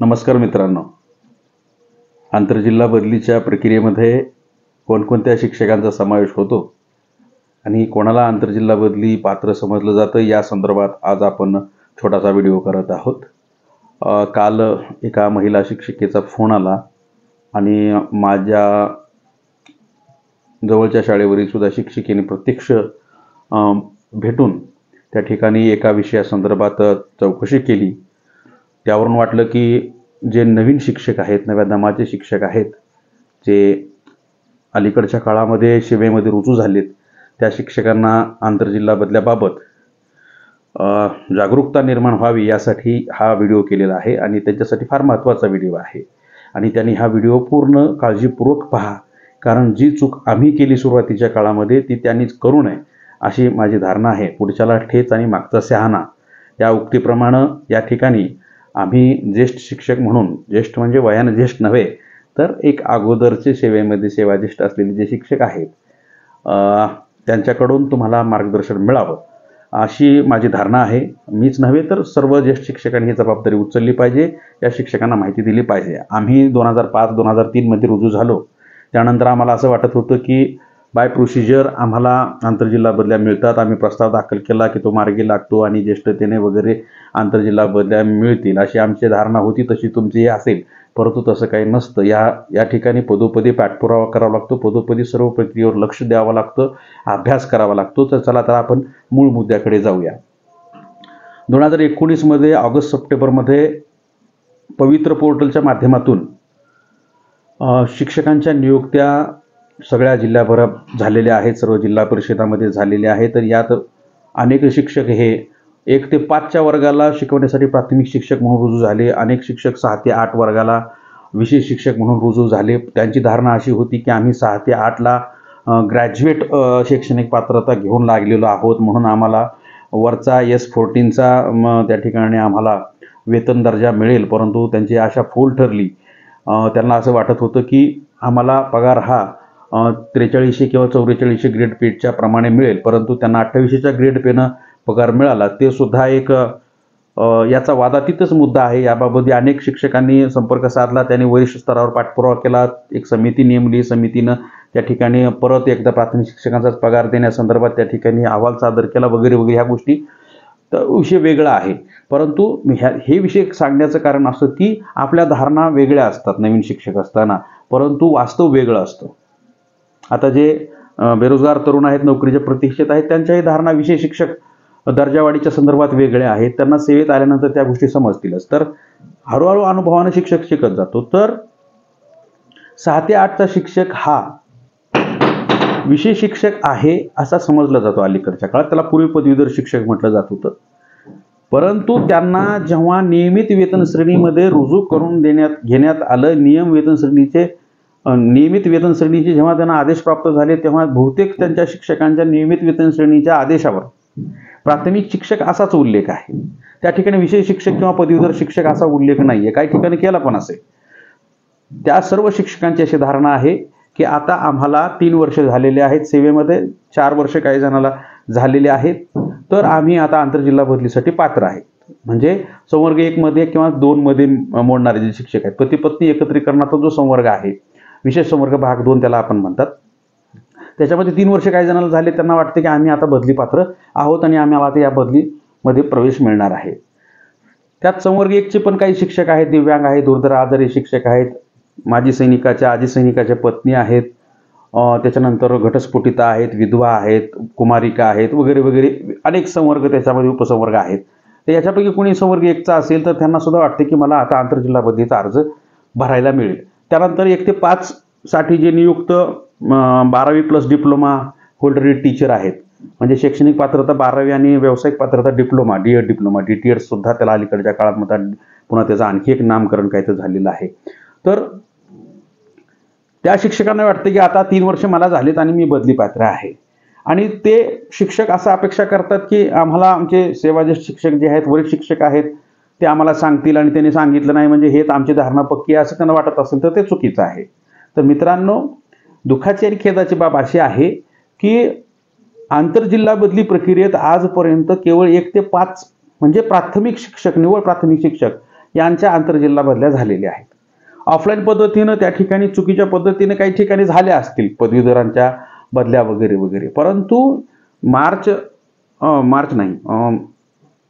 नमस्कार मित्रांनो, आंतरजिल्हा बदलीच्या प्रक्रियेमध्ये कोणकोणत्या शिक्षकांचा समावेश होतो आणि कोणाला आंतरजिल्हा बदली पात्र समजलं जातं या संदर्भात आज आपण छोटासा व्हिडिओ करत आहोत। काल एका महिला शिक्षिकेचा फोन आला आणि माझ्या जवळच्या शाळेवरील सुद्धा शिक्षिकेने प्रत्यक्ष भेटून त्या ठिकाणी एका विषयासंदर्भात चौकशी केली। त्यावरून वाटलं की जे नवीन शिक्षक आहेत, नव्या दमाचे शिक्षक आहेत, जे अलीकडच्या काळामध्ये सेवेमध्ये रुजू झालेत, त्या शिक्षकांना आंतरजिल्हा बदल्याबाबत जागरूकता निर्माण व्हावी यासाठी हा व्हिडिओ केलेला आहे आणि त्याच्यासाठी फार महत्त्वाचा व्हिडिओ आहे आणि त्यांनी हा व्हिडिओ पूर्ण काळजीपूर्वक पहा, कारण जी चूक आम्ही केली सुरुवातीच्या काळामध्ये ती त्यांनीच करू नये अशी माझी धारणा आहे। पुढच्याला ठेच आणि मागचा शहाणा या उक्तीप्रमाणे या ठिकाणी आम्ही ज्येष्ठ शिक्षक म्हणून, ज्येष्ठ म्हणजे वयाने ज्येष्ठ नव्हे तर एक अगोदरचे सेवेमध्ये सेवाज्येष्ठ असलेले जे शिक्षक आहेत त्यांच्याकडून तुम्हाला मार्गदर्शन मिळावं अशी माझी धारणा आहे। मीच नव्हे तर सर्व ज्येष्ठ शिक्षकांनी ही जबाबदारी उचलली पाहिजे, या शिक्षकांना माहिती दिली पाहिजे। आम्ही 2005-2003 मध्ये रुजू झालो, त्यानंतर आम्हाला असं वाटत होतं की बाय प्रोसिजर आम्हाला आंतरजिल्हा बदल्या मिळतात, आम्ही प्रस्ताव दाखल केला की तो मार्गी लागतो आणि ज्येष्ठतेने वगैरे आंतरजिल्हा बदल्या मिळतील अशी आमची धारणा होती। तशी तुमची असेल, परंतु तसं काही नसतं। या ठिकाणी पदोपदी पाठपुरावा करावा लागतो, पदोपदी सर्व प्रक्रियेवर लक्ष द्यावं लागतं, अभ्यास करावा लागतो। तर चला तर आपण मूळ मुद्द्याकडे जाऊया। 2019 मध्ये ऑगस्ट-सप्टेंबरमध्ये पवित्र पोर्टलच्या माध्यमातून शिक्षकांच्या नियुक्त्या सगळ्या जिल्ह्याभरात झालेल्या आहेत, सर्व जिल्हा परिषदामध्ये झालेल्या आहेत। तर यात अनेक शिक्षक हे 1 ते 5च्या वर्गाला शिकवण्यासाठी प्राथमिक शिक्षक म्हणून रुजू झाले, अनेक शिक्षक 6 ते 8 वर्गाला विशेष शिक्षक म्हणून रुजू झाले। त्यांची धारणा अशी होती की आम्ही 6 ते 8ला ग्रॅज्युएट शैक्षणिक पात्रता घेऊन लागलेलो आहोत, म्हणून आम्हाला वरचा S14चा त्या ठिकाणी आम्हाला वेतन दर्जा मिळेल। परंतु त्यांची आशा फोल ठरली। त्यांना असं वाटत होतं की आम्हाला पगार हा 4300 किंवा 4400 ग्रेड पेच्या प्रमाणे मिळेल, परंतु त्यांना 2800च्या ग्रेड पेनं पगार मिळाला। ते सुद्धा एक याचा वादातीतच मुद्दा आहे। याबाबत अनेक शिक्षकांनी संपर्क साधला, त्यांनी वरिष्ठ स्तरावर पाठपुरावा केला, एक समिती नेमली, समितीनं त्या ठिकाणी परत एकदा प्राथमिक शिक्षकांचाच पगार देण्यासंदर्भात त्या ठिकाणी अहवाल सादर केला वगैरे वगैरे। ह्या गोष्टी तर विषय वेगळा आहे, परंतु हे विषय सांगण्याचं कारण असं की आपल्या धारणा वेगळ्या असतात नवीन शिक्षक असताना, परंतु वास्तव वेगळं असतं। आता जे बेरोजगार तरुण आहेत, नोकरीच्या प्रतीक्षेत आहेत, त्यांच्याही धारणा विषय शिक्षक दर्जावाढीच्या संदर्भात वेगळ्या आहेत। त्यांना सेवेत आल्यानंतर त्या गोष्टी समजतीलच। तर हळूहळू अनुभवाने शिक्षक शिकत जातो। तर 6 ते 8चा शिक्षक हा विषय शिक्षक आहे असा समजला जातो अलीकडच्या काळात। त्याला पूर्वी पदवीधर शिक्षक म्हटलं जात होतं, परंतु त्यांना जेव्हा नियमित वेतन श्रेणीमध्ये रुजू करून घेण्यात आलं, नियमित वेतन श्रेणीचे जेव्हा त्यांना आदेश प्राप्त झाले, तेव्हा बहुतेक त्यांच्या शिक्षकांच्या नियमित वेतन श्रेणीच्या आदेशावर प्राथमिक शिक्षक असाच उल्लेख आहे। त्या ठिकाणी विषय शिक्षक किंवा पदवीधर शिक्षक असा उल्लेख नाहीये, काही ठिकाणी केला पण असेल। त्या सर्व शिक्षकांची अशी धारणा आहे की आता आम्हाला 3 वर्ष झालेले आहेत सेवेमध्ये, 4 वर्ष काही जणाला झालेले आहेत, तर आम्ही आता आंतरजिल्हा बदलीसाठी पात्र आहेत। म्हणजे संवर्ग 1 मध्ये किंवा 2 मध्ये मोडणारे जे शिक्षक आहेत, पती पत्नी एकत्रीकरणाचा जो संवर्ग आहे, विशेष संवर्ग भाग 2 त्याला आपण म्हणतात, त्याच्यामध्ये 3 वर्ष काही जणांना झाले, त्यांना वाटते की आम्ही आता बदली पात्र आहोत आणि आम्हाला आता या बदलीमध्ये प्रवेश मिळणार आहे। त्यात संवर्ग 1चे पण काही शिक्षक आहेत, दिव्यांग आहेत, दुर्धर आजारी शिक्षक आहेत, माजी सैनिकाच्या, आजी सैनिकाच्या पत्नी आहेत, त्याच्यानंतर घटस्फोटिता आहेत, विधवा आहेत, कुमारिका आहेत वगैरे वगैरे अनेक संवर्ग त्याच्यामध्ये उपसंवर्ग आहेत। तर याच्यापैकी कोणी संवर्ग 1चा असेल तर त्यांना सुद्धा वाटते की मला आता आंतरजिल्हा बदलीचा अर्ज भरायला मिळेल। त्यानंतर 1 ते 5 साठी जे नियुक्त 12वी+ डिप्लोमा होल्डर टीचर आहेत, म्हणजे शैक्षणिक पात्रता 12वी आणि व्यावसायिक पात्रता डिप्लोमा, D.Ed डिप्लोमा, DTED सुद्धा त्याला अलीकडच्या काळात म्हणतात, पुन्हा त्याचं आणखी एक नामकरण काहीतरी झालेलं आहे। तर त्या शिक्षकांना वाटते की आता 3 वर्ष मला झालेत आणि मी बदली पात्र आहे, आणि ते शिक्षक असं अपेक्षा करतात की आम्हाला आमचे सेवाज्येष्ठ शिक्षक जे आहेत, वरिष्ठ शिक्षक आहेत, ते आम्हाला सांगतील आणि त्यांनी सांगितलं नाही म्हणजे हेच आमची धारणा पक्की आहे असं त्यांना वाटत असेल तर ते चुकीचं आहे। तर मित्रांनो, दुःखाची आणि खेदाची बाब अशी आहे की आंतरजिल्हा बदली प्रक्रियेत आजपर्यंत केवळ 1 ते 5 म्हणजे प्राथमिक शिक्षक, निव्वळ प्राथमिक शिक्षक यांच्या आंतरजिल्हा बदल्या झालेल्या आहेत. ऑफलाईन पद्धतीनं त्या ठिकाणी चुकीच्या पद्धतीने काही ठिकाणी झाल्या असतील पदवीधरांच्या बदल्या वगैरे वगैरे, परंतु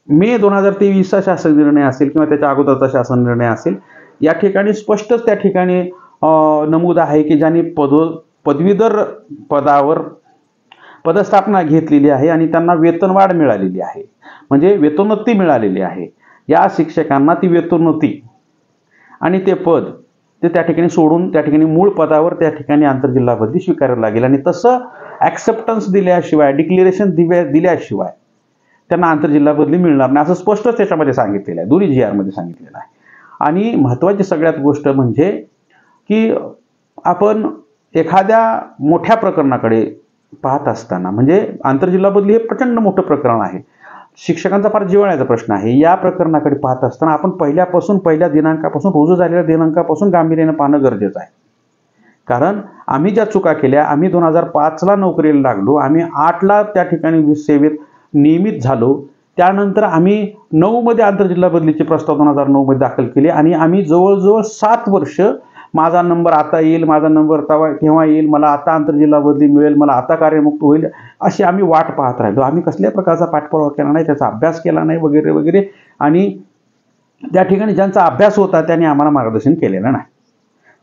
मे 2023चा शासन निर्णय असेल किंवा त्याच्या अगोदरचा शासन निर्णय असेल, या ठिकाणी स्पष्टच त्या ठिकाणी नमूद आहे की ज्यांनी पदवीधर पदावर पदस्थापना घेतलेली आहे आणि त्यांना वेतनवाढ मिळालेली आहे, म्हणजे वेतनोन्नती मिळालेली आहे, या शिक्षकांना ती वेतनोन्नती आणि ते पद ते त्या ठिकाणी सोडून त्या ठिकाणी मूळ पदावर त्या ठिकाणी आंतरजिल्हा बदली स्वीकारावी लागेल. आणि तसं ॲक्सेप्टन्स दिल्याशिवाय, डिक्लेरेशन दिल्याशिवाय त्यांना आंतरजिल्हा बदली मिळणार नाही, असं स्पष्टच त्याच्यामध्ये सांगितलेलं आहे, दोन्ही GR मध्ये सांगितलेलं आहे. आणि महत्त्वाची सगळ्यात गोष्ट म्हणजे की आपण एखाद्या मोठ्या प्रकरणाकडे पाहत असताना, म्हणजे आंतरजिल्हा बदली हे प्रचंड मोठं प्रकरण आहे, शिक्षकांचा फार जिव्हाळ्याचा प्रश्न आहे. या प्रकरणाकडे पाहत असताना आपण पहिल्या दिनांकापासून, रुजू झालेल्या दिनांकापासून गांभीर्याने पाहणं गरजेचं आहे. कारण आम्ही ज्या चुका केल्या, आम्ही 2005ला नोकरीला लागलो, आम्ही 8ला त्या ठिकाणी सेवेत नियमित झालो, त्यानंतर आम्ही 9मध्ये आंतरजिल्हा बदलीचे प्रस्ताव 2009मध्ये दाखल केले आणि आम्ही जवळजवळ 7 वर्ष माझा नंबर आता येईल, माझा नंबर केव्हा येईल, मला आता आंतरजिल्हा बदली मिळेल, मला आता कार्यमुक्त होईल, अशी आम्ही वाट पाहत राहिलो. आम्ही कसल्या प्रकारचा पाठपुरावा केला नाही, त्याचा अभ्यास केला नाही वगैरे वगैरे. आणि त्या ठिकाणी ज्यांचा अभ्यास होता त्यांनी आम्हाला मार्गदर्शन केलेलं नाही.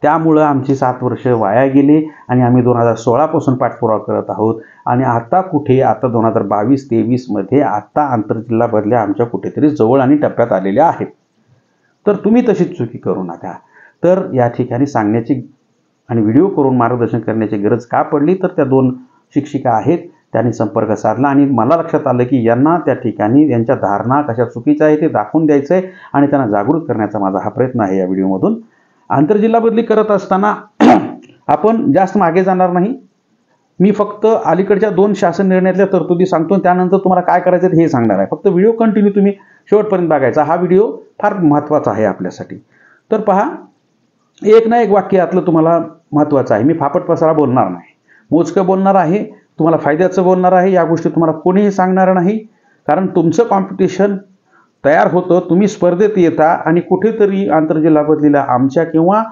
त्यामुळं आमची 7 वर्ष वाया गेली आणि आम्ही 2016 पासून पाठपुरावा करत आहोत. आणि आता 2022-23 मध्ये आता आंतरजिल्हा बदल्या आमच्या कुठेतरी जवळ आणि टप्प्यात आलेल्या आहेत. तर तुम्ही तशीच चुकी करू नका. तर या ठिकाणी सांगण्याची आणि व्हिडिओ करून मार्गदर्शन करण्याची गरज का पडली, तर त्या 2 शिक्षिका आहेत, त्यांनी संपर्क साधला आणि मला लक्षात आलं की यांना त्या ठिकाणी यांच्या धारणा कशा चुकीच्या आहे ते दाखवून द्यायचं आहे आणि त्यांना जागृत करण्याचा माझा हा प्रयत्न आहे या व्हिडिओमधून. आंतरजिल्हा बदली करत असताना आपण जास्त मागे जाणार नाही. मी फक्त अलीकडच्या 2 शासन निर्णयातल्या तरतुदी सांगतो, त्यानंतर तुम्हाला काय करायचं हे सांगणार आहे. फक्त व्हिडिओ कंटिन्यू तुम्ही शेवटपर्यंत बघायचा. हा व्हिडिओ फार महत्त्वाचा आहे आपल्यासाठी. तर पहा, एक ना एक वाक्य यातलं तुम्हाला महत्त्वाचं आहे. मी फापट पसारा बोलणार नाही, मोजकं बोलणार आहे, तुम्हाला फायद्याचं बोलणार आहे. या गोष्टी तुम्हाला कोणीही सांगणार नाही, कारण तुमचं कॉम्पिटिशन तयार होतं, तुम्ही स्पर्धेत येता आणि कुठेतरी आंतरजिल्हा बदलीला आमच्या किंवा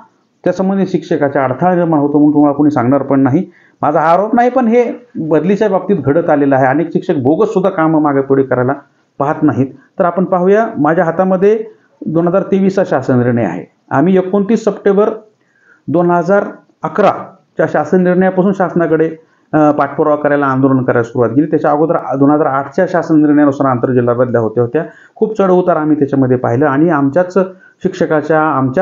त्या संबंधित शिक्षकाच्या अडथळा निर्माण होतो म्हणून तुम्हाला कोणी सांगणार पण नाही. माझा आरोप नाही, पण हे बदलीच्या बाबतीत घडत आलेलं आहे. अनेक शिक्षक बोगस सुद्धा कामं मागे पुढे करायला पाहत नाहीत. तर आपण पाहूया, माझ्या हातामध्ये 2023चा शासन निर्णय आहे. आम्ही 29 सप्टेंबर 2011च्या शासन निर्णयापासून शासनाकडे पाठपुरावा करायला, आंदोलन करायला सुरुवात केली. त्याच्या अगोदर 2008च्या शासन निर्णयानुसार आंतरजिल्हा बदल्या होत्या. खूप चढउतार आम्ही त्याच्यामध्ये पाहिलं आणि आमच्याच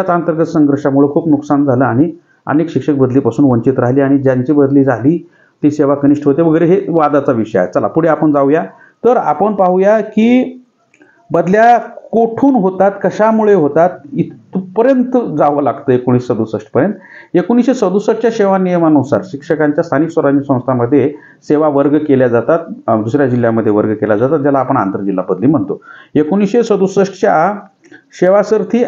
अंतर्गत संघर्षामुळे खूप नुकसान झालं आणि अनेक शिक्षक बदलीपासून वंचित राहिले आणि ज्यांची बदली झाली ती सेवा कनिष्ठ होते वगैरे, हे वादाचा विषय आहे. चला पुढे आपण जाऊया. तर आपण पाहूया की बदल्या कोठून होतात, कशामुळे होतात, इथपर्यंत जावं लागतं 1967 पर्यंत. 1967च्या सेवा नियमानुसार शिक्षकांच्या स्थानिक स्वराज्य संस्थांमध्ये सेवा वर्ग केल्या जातात, दुसऱ्या जिल्ह्यामध्ये वर्ग केल्या जातात, ज्याला आपण आंतरजिल्हा बदली म्हणतो. 1967च्या सेवासारथी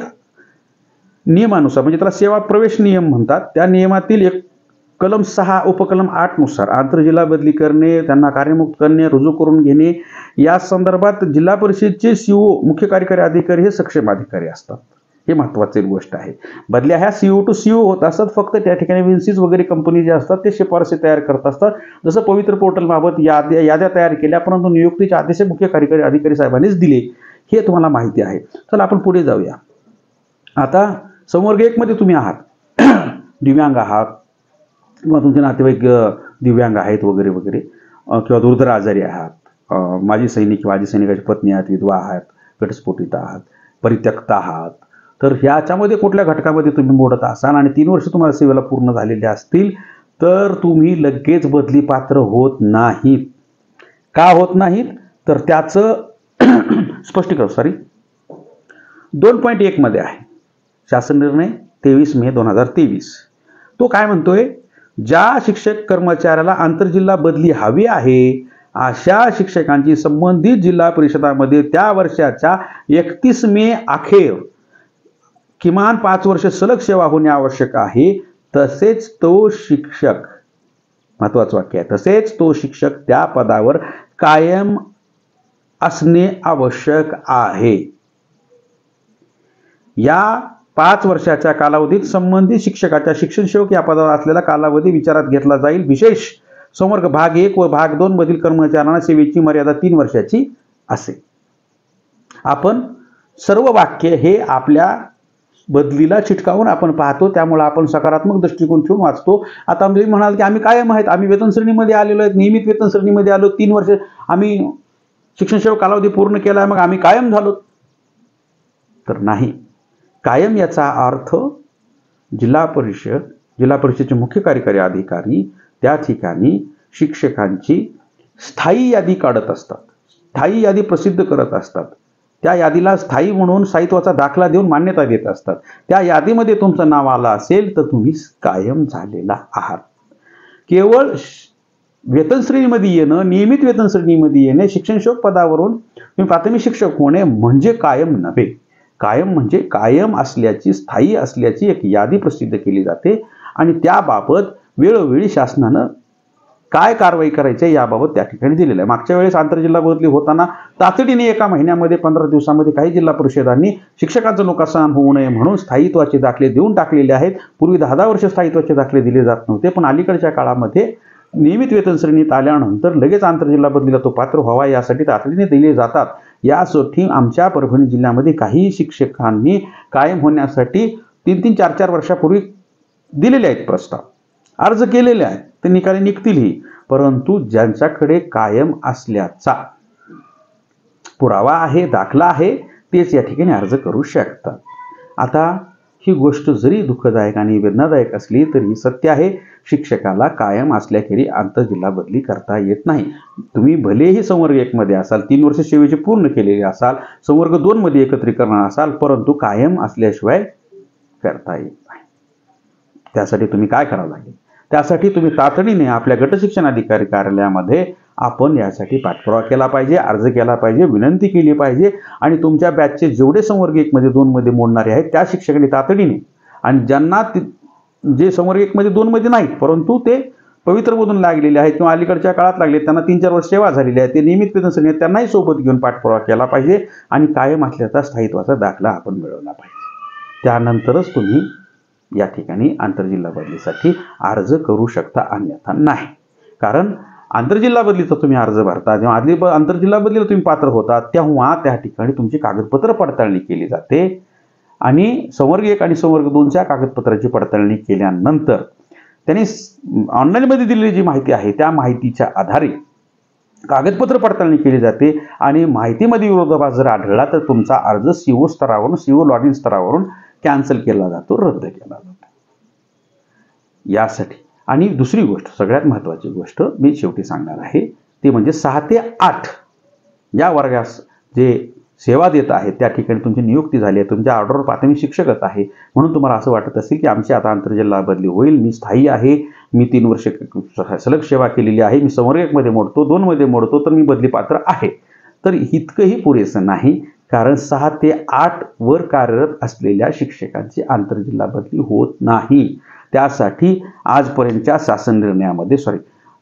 नियमानुसार, म्हणजे त्याला सेवा प्रवेश नियम म्हणतात, त्या नियमातील एक कलम 6 उपकलम 8 नुसार आंतरजिल्हा बदली करणे, त्यांना कार्यमुक्त करणे, रुजू करून घेणे या संदर्भात जिल्हा परिषदेचे CO मुख्य कार्यकारी अधिकारी हे सक्षम अधिकारी असतात. हे महत्त्वाची गोष्ट आहे. बदल्या ह्या CO to CO होत असतात. फक्त त्या ठिकाणी विन्सीज वगैरे कंपनी जे असतात ते शिफारसी तयार करत असतात. जसं पवित्र पोर्टलबाबत याद्या तयार केल्या, परंतु नियुक्तीचे आदेश मुख्य कार्यकारी अधिकारी साहेबांनीच दिले, हे तुम्हाला माहिती आहे. चला आपण पुढे जाऊया. आता संवर्ग 1 मध्ये तुम्ही आहात, दिव्यांग आहात किंवा तुमचे नातेवाईक दिव्यांग आहेत वगैरे वगैरे, किंवा दुर्धर आजारी आहात, माजी सैनिक माजी सैनिकाची पत्नी आहात, विधवा आहात, घटस्फोटित आहात, परित्यक्त आहात. तर ह्याच्यामध्ये कुठल्या घटकामध्ये तुम्ही मोडत असाल आणि 3 वर्ष तुम्हाला सेवेला पूर्ण झालेले असतील, तर तुम्ही लगेच बदली पात्र होत नाहीत. का होत नाहीत, तर त्याचं स्पष्टीकरण 2.1 मध्ये आहे. शासन निर्णय 23 मे 2023. तो काय म्हणतोय, ज्या शिक्षक कर्मचाऱ्याला आंतरजिल्हा बदली हवी आहे अशा शिक्षकांची संबंधित जिल्हा परिषदामध्ये त्या वर्षाच्या 31 मे अखेर किमान 5 वर्ष सलग सेवा होणे आवश्यक आहे. तसेच तो शिक्षक, महत्त्वाचं वाक्य आहे, तसेच तो शिक्षक त्या पदावर कायम असणे आवश्यक आहे. या 5 वर्षाच्या कालावधीत संबंधित शिक्षकाच्या शिक्षण सेवक या पदावर असलेला कालावधी विचारात घेतला जाईल. विशेष संवर्ग भाग 1 व भाग 2 मधील कर्मचाऱ्यांना सेवेची मर्यादा 3 वर्षाची असेल. आपण सर्व वाक्य हे आपल्या बदलीला चिटकावून आपण पाहतो, त्यामुळे आपण सकारात्मक दृष्टिकोन ठेवून वाचतो. आता तुम्ही म्हणाल की आम्ही कायम आहेत, आम्ही वेतन श्रेणीमध्ये आलेलो आहेत, नियमित वेतन श्रेणीमध्ये आलो, 3 वर्ष आम्ही शिक्षण सेवक कालावधी पूर्ण केला, मग आम्ही कायम झालो. तर नाही. कायम याचा अर्थ जिल्हा परिषदेचे मुख्य कार्यकारी अधिकारी त्या ठिकाणी शिक्षकांची स्थायी यादी काढत असतात, स्थायी यादी प्रसिद्ध करत असतात. त्या यादीला स्थायी म्हणून स्थायित्वाचा दाखला देऊन मान्यता देत असतात. त्या यादीमध्ये तुमचं नाव आलं असेल तर तुम्ही कायम झालेला आहात. केवळ वेतन श्रेणीमध्ये येणं, नियमित वेतन श्रेणीमध्ये येणे, शिक्षण सेवक पदावरून तुम्ही प्राथमिक शिक्षक होणे म्हणजे कायम नव्हे. कायम म्हणजे कायम असल्याची, स्थायी असल्याची एक यादी प्रसिद्ध केली जाते आणि त्याबाबत वेळोवेळी शासनानं काय कारवाई करायची याबाबत त्या ठिकाणी दिलेलं आहे. मागच्या वेळेस आंतरजिल्हा बदली होताना तातडीने 1 महिन्यामध्ये 15 दिवसामध्ये काही जिल्हा परिषदांनी शिक्षकांचं नुकसान होऊ नये म्हणून स्थायित्वाचे दाखले देऊन टाकलेले आहेत. पूर्वी 10-10 वर्ष स्थायित्वाचे दाखले दिले जात नव्हते, पण अलीकडच्या काळामध्ये नियमित वेतन श्रेणीत आल्यानंतर लगेच आंतरजिल्हा बदलीला तो पात्र व्हावा यासाठी तातडीने दिले जातात. यासाठी आमच्या परभणी जिल्ह्यामध्ये काही शिक्षकांनी कायम होण्यासाठी 3-3, 4-4 वर्षापूर्वी दिलेले आहेत प्रस्ताव, अर्ज केलेले आहेत. ते निकाली निघतीलही, परंतु ज्यांच्याकडे कायम असल्याचा पुरावा आहे, दाखला आहे, तेच या ठिकाणी अर्ज करू शकतात. आता ही गोष्ट जरी दुःखदायक आणि वेदनादायक असली तरी सत्य आहे, शिक्षकाला कायम असल्याखेरी आंतरजिल्हा बदली करता येत नाही. तुम्ही भलेही संवर्ग 1 मध्ये असाल, 3 वर्ष सेवेची पूर्ण केलेली असाल, संवर्ग 2 मध्ये एकत्रीकरण असाल, परंतु कायम असल्याशिवाय करता येत नाही. त्यासाठी तुम्ही काय करावं लागेल? त्यासाठी तुम्ही तातडीने आपल्या गट शिक्षण अधिकारी कार्यालयामध्ये आपण यासाठी पाठपुरावा केला पाहिजे, अर्ज केला पाहिजे, विनंती केली पाहिजे आणि तुमच्या बॅचचे जेवढे संवर्ग 1 मध्ये 2 मध्ये मोडणारे आहेत त्या शिक्षकांनी तातडीने, आणि ज्यांना जे संवर्ग 1 मध्ये 2 मध्ये नाहीत परंतु ते पवित्रमधून लागलेले आहेत किंवा अलीकडच्या काळात लागले, त्यांना 3-4 वर्ष सेवा झालेली आहे, ते नियमित वेतन श्रेणी आहेत, त्यांनाही सोबत घेऊन पाठपुरावा केला पाहिजे आणि कायम असल्याचा स्थायित्वाचा दाखला आपण मिळवला पाहिजे. त्यानंतरच तुम्ही या ठिकाणी आंतरजिल्हा बदलीसाठी अर्ज करू शकता, अन्यथा नाही. कारण आंतरजिल्हा बदलीचा तुम्ही अर्ज भरता, जेव्हा आंतरजिल्हा बदलीला तुम्ही पात्र होता तेव्हा त्या ठिकाणी तुमची कागदपत्र पडताळणी केली जाते आणि संवर्ग 1 आणि संवर्ग 2च्या कागदपत्राची पडताळणी केल्यानंतर त्यांनी ऑनलाईनमध्ये दिलेली जी माहिती आहे त्या माहितीच्या आधारे कागदपत्र पडताळणी केली जाते आणि माहितीमध्ये विरोधाभास जर आढळला तर तुमचा अर्ज CO स्तरावरून, CO लॉगिन स्तरावरून कॅन्सल केला जातो, रद्द केला जातो. यासाठी आणि दुसरी गोष्ट, सगळ्यात महत्त्वाची गोष्ट मी शेवटी सांगणार आहे ती म्हणजे 6 ते 8 या वर्गास जे सेवा देत आहेत त्या ठिकाणी तुमची नियुक्ती झाली आहे, तुमच्या ऑर्डरवर प्राथमिक शिक्षकच आहे, म्हणून तुम्हाला असं वाटत असेल की आमची आता आंतरजिल्हा बदली होईल, मी स्थायी आहे, मी 3 वर्ष सलग सेवा केलेली आहे, मी संवर्ग 1 मध्ये मोडतो, 2 मध्ये मोडतो, तर मी बदली पात्र आहे. तर इतकंही पुरेसं नाही, कारण 6 ते 8 वर कार्यरत असलेल्या शिक्षकांची आंतरजिल्हा बदली होत नाही. त्यासाठी आजपर्यंतच्या शासन निर्णयामध्ये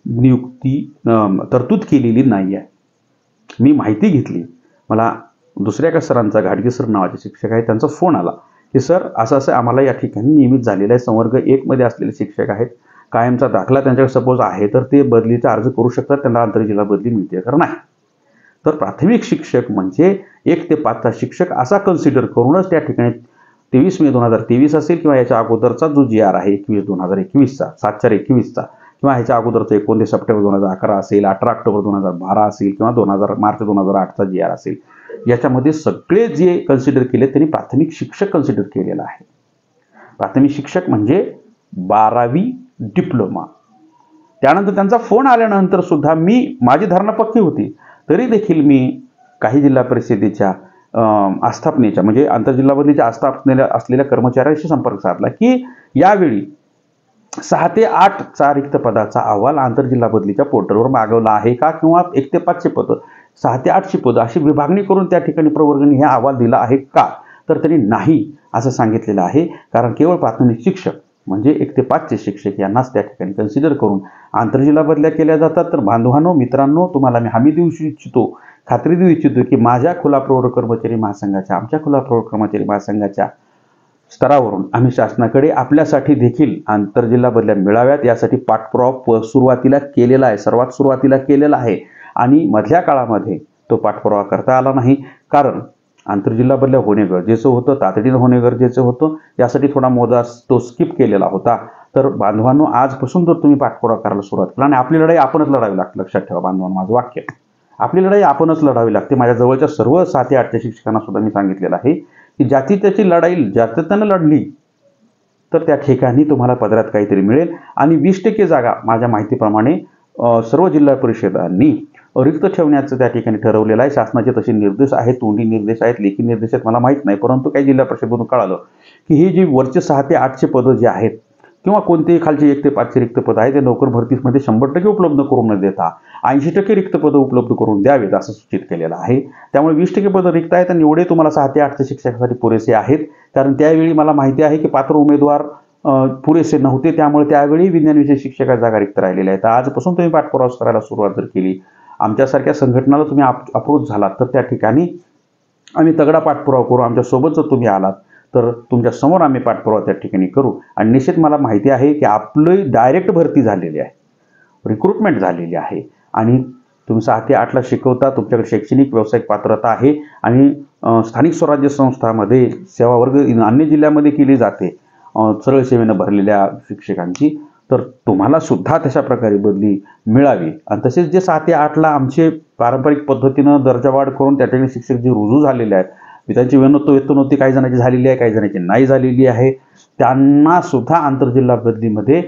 नियुक्ती तरतूद केलेली नाही आहे. मी माहिती घेतली, मला दुसऱ्या एका सरांचा, घाडगे सर नावाचे शिक्षक आहे, त्यांचा फोन आला की सर असं असं आम्हाला या ठिकाणी नियमित झालेलं आहे, संवर्ग 1 मध्ये असलेले शिक्षक आहेत, कायमचा दाखला त्यांच्याकडे सपोज आहे, तर ते बदलीचा अर्ज करू शकतात, त्यांना आंतरजिल्हा बदली मिळते तर नाही. तर प्राथमिक शिक्षक म्हणजे 1 ते 5चा शिक्षक असा कन्सिडर करूनच त्या ठिकाणी 23 मे 2023 असेल किंवा याच्या अगोदरचा जो GR आहे 21/2021चा, 7/4/21चा, किंवा ह्याच्या अगोदरचा 29 सप्टेंबर 2011 असेल, 18 ऑक्टोबर 2012 असेल किंवा मार्च 2008चा GR असेल, याच्यामध्ये सगळे जे कन्सिडर केले त्यांनी प्राथमिक शिक्षक कन्सिडर केलेला आहे. प्राथमिक शिक्षक म्हणजे 12वी डिप्लोमा. त्यानंतर त्यांचा फोन आल्यानंतर सुद्धा माझी धारणा पक्की होती, तरी देखील मी काही जिल्हा परिषदेच्या आस्थापनेच्या म्हणजे आंतरजिल्हा बदलीच्या आस्थापनेला असलेल्या कर्मचाऱ्यांशी संपर्क साधला की यावेळी 6 ते 8चा रिक्त पदाचा अहवाल आंतरजिल्हा बदलीच्या पोर्टलवर मागवला आहे का, किंवा 1 ते 5चे पद, 6 ते 8ची पदं अशी विभागणी करून त्या ठिकाणी प्रवर्गाने हा अहवाल दिला आहे का, तर त्यांनी नाही असं सांगितलेलं आहे. कारण केवळ प्राथमिक शिक्षक म्हणजे 1 ते 5चे शिक्षक यांनाच त्या ठिकाणी कन्सिडर करून आंतरजिल्हा बदल्या केल्या जातात. तर बांधवांनो, मित्रांनो, तुम्हाला मी हमी देऊ इच्छितो, खात्री देऊ इच्छितो की माझ्या खुला प्रवर्ग कर्मचारी महासंघाच्या, आमच्या खुला प्रवर्ग कर्मचारी महासंघाच्या स्तरावरून आम्ही शासनाकडे आपल्यासाठी देखील आंतरजिल्हा बदल्या मिळाव्यात यासाठी पाठपुरावा सुरुवातीला केलेला आहे, सर्वात सुरुवातीला केलेला आहे. आणि मधल्या काळामध्ये तो पाठपुरावा करता आला नाही, कारण आंतरजिल्हा बदल्या होणे गरजेचं होतं, तातडीनं होणे गरजेचं होतं. यासाठी थोडा मोदा तो स्किप केलेला होता. तर बांधवांनो, आजपासून जर तुम्ही पाठपुरावा करायला सुरुवात केला, आणि आपली लढाई आपणच लढावी लागते, लक्षात ठेवा बांधवांनो, माझं वाक्य, आपली लढाई आपणच लढावी लागते. माझ्या जवळच्या सर्व 7 ते 8च्या शिक्षकांना सुद्धा मी सांगितलेलं आहे की ज्याची त्याची लढाई ज्याच्यानं लढली तर त्या ठिकाणी तुम्हाला पदरात काहीतरी मिळेल. आणि 20% जागा माझ्या माहितीप्रमाणे सर्व जिल्हा परिषदांनी रिक्त ठेवण्याचं त्या ठिकाणी ठरवलेलं आहे. शासनाचे तसे निर्देश आहेत, तोंडी निर्देश आहेत, लेखी निर्देश आहेत, मला माहीत नाही. परंतु काही जिल्हा परिषदेमधून कळालं की ही जी वरचे 6 ते 8चे पदं जे आहेत किंवा कोणतेही खालचे 1 ते 5चे रिक्त पद आहे ते नोकर भरतीमध्ये 100% उपलब्ध करून न देता 80% रिक्त पदं उपलब्ध करून द्यावेत असं सूचित केलेलं आहे. त्यामुळे 20% पदं रिक्त आहेत आणि एवढे तुम्हाला 6 ते 8च्या शिक्षकासाठी पुरेसे आहेत. कारण त्यावेळी मला माहिती आहे की पात्र उमेदवार पुरेसे नव्हते, त्यामुळे त्यावेळी विज्ञान विषय शिक्षकाच्या जागा रिक्त राहिलेल्या आहेत. आजपासून तुम्ही पाठपुरावा करायला सुरुवात जर केली, आमच्यासारख्या संघटनाला तुम्ही अप्रोच झालात तर त्या ठिकाणी आम्ही तगडा पाठपुरावा करू. आमच्यासोबत जर तुम्ही आलात तर तुमच्या समोर आम्ही पाठपुरावा त्या ठिकाणी करू. आणि निश्चित मला माहिती आहे की आपली डायरेक्ट भरती झालेली आहे, रिक्रुटमेंट झालेली आहे आणि तुम्ही 6 ते 8ला शिकवता, तुमच्याकडे शैक्षणिक व्यावसायिक पात्रता आहे आणि स्थानिक स्वराज्य संस्थांमध्ये सेवा वर्ग अन्य जिल्ह्यामध्ये केली जाते सरळ सेवेनं भरलेल्या शिक्षकांची, तर तुम्हाला सुद्धा तशा प्रकारे बदली मिळावी. आणि तसेच जे 6 ते 8ला आमचे पारंपरिक पद्धतीनं दर्जावाढ करून त्या ठिकाणी शिक्षक जे रुजू झालेले आहेत, त्यांची वेतनोत्ती काही जणांची झालेली आहे, काही जणांची नाही झालेली आहे, त्यांना सुद्धा आंतरजिल्हा बदलीमध्ये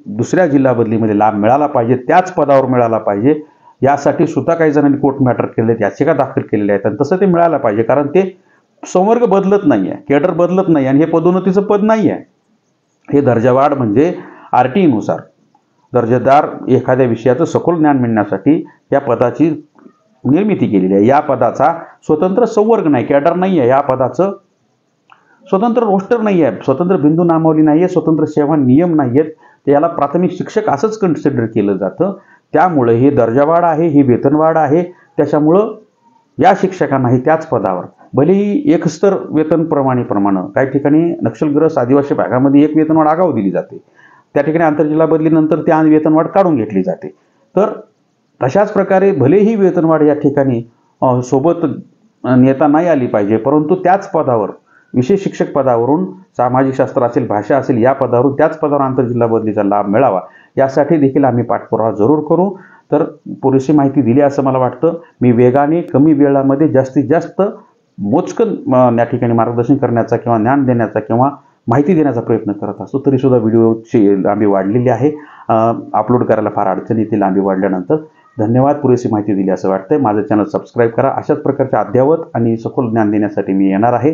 दुसऱ्या जिल्हा बदलीमध्ये लाभ मिळाला पाहिजे, त्याच पदावर मिळाला पाहिजे. यासाठी सुद्धा काही जणांनी कोर्ट मॅटर केले आहेत, याचिका दाखल केलेल्या आहेत आणि तसं ते मिळालं पाहिजे. कारण ते संवर्ग बदलत नाही आहे, केडर बदलत नाही आणि हे पदोन्नतीचं पद नाही आहे. हे दर्जावाढ म्हणजे RTE नुसार दर्जेदार एखाद्या विषयाचं सखोल ज्ञान मिळण्यासाठी या पदाची निर्मिती केलेली आहे. या पदाचा स्वतंत्र संवर्ग नाही, कॅडर नाही आहे, या पदाचं स्वतंत्र रोस्टर नाही आहे, स्वतंत्र बिंदू नामावली नाही आहे, स्वतंत्र सेवा नियम नाही आहेत. याला प्राथमिक शिक्षक असंच कन्सिडर केलं जातं. त्यामुळे ही दर्जावाढ आहे, ही वेतनवाढ आहे. त्याच्यामुळं या शिक्षकांनाही त्याच पदावर भलेही एकस्तर वेतन प्रमाणे काही ठिकाणी नक्षलग्रस्त आदिवासी भागामध्ये एक वेतनवाढ आगाऊ दिली जाते, त्या ठिकाणी आंतरजिल्हा बदलीनंतर त्या वेतनवाढ काढून घेतली जाते. तर तशाच प्रकारे भलेही वेतनवाढ या ठिकाणी सोबत नेता नाही आली पाहिजे, परंतु त्याच पदावर विशेष शिक्षक पदावरून सामाजिक शास्त्र असेल, भाषा असेल, या पदावरून त्याच पदावर आंतरजिल्हा बदलीचा लाभ मिळावा यासाठी देखील आम्ही पाठपुरावा जरूर करू. तर पुरेशी माहिती दिली असं मला वाटतं. मी वेगाने कमी वेळामध्ये जास्तीत जास्त मोजकं या ठिकाणी मार्गदर्शन करण्याचा किंवा ज्ञान देण्याचा किंवा माहिती देण्याचा प्रयत्न करत असतो. तरीसुद्धा व्हिडिओची लांबी वाढलेली आहे, अपलोड करायला फार अडचण येते लांबी वाढल्यानंतर. धन्यवाद. पुरेशी माहिती दिली असं वाटतंय. माझं चॅनल सबस्क्राईब करा. अशाच प्रकारचे अद्ययावत आणि सखोल ज्ञान देण्यासाठी मी येणार आहे.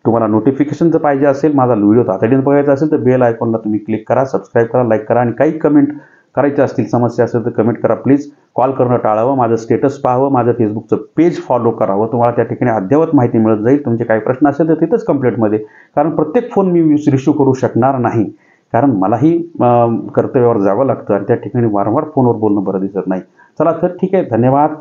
तुम्हाला नोटिफिकेशन जर पाहिजे असेल, माझा व्हिडिओ तातडीने बघायचा असेल तर बेल आयकॉनला तुम्ही क्लिक करा, सबस्क्राईब करा, लाईक करा आणि काही कमेंट करायचे असतील, समस्या असेल तर कमेंट करा. प्लीज कॉल करणं टाळावं, माझं स्टेटस पाहावं, माझं फेसबुकचं पेज फॉलो करावं. तुम्हाला त्या ठिकाणी अद्ययावत माहिती मिळत जाईल. तुमचे काही प्रश्न असेल तर तिथंच कंप्लेंटमध्ये, कारण प्रत्येक फोन मी रिसिव्ह करू शकणार नाही, कारण मलाही कर्तव्यावर जावं लागतं आणि त्या ठिकाणी वारंवार फोनवर बोलणं बरं दिसत नाही. चला तर ठीक आहे, धन्यवाद.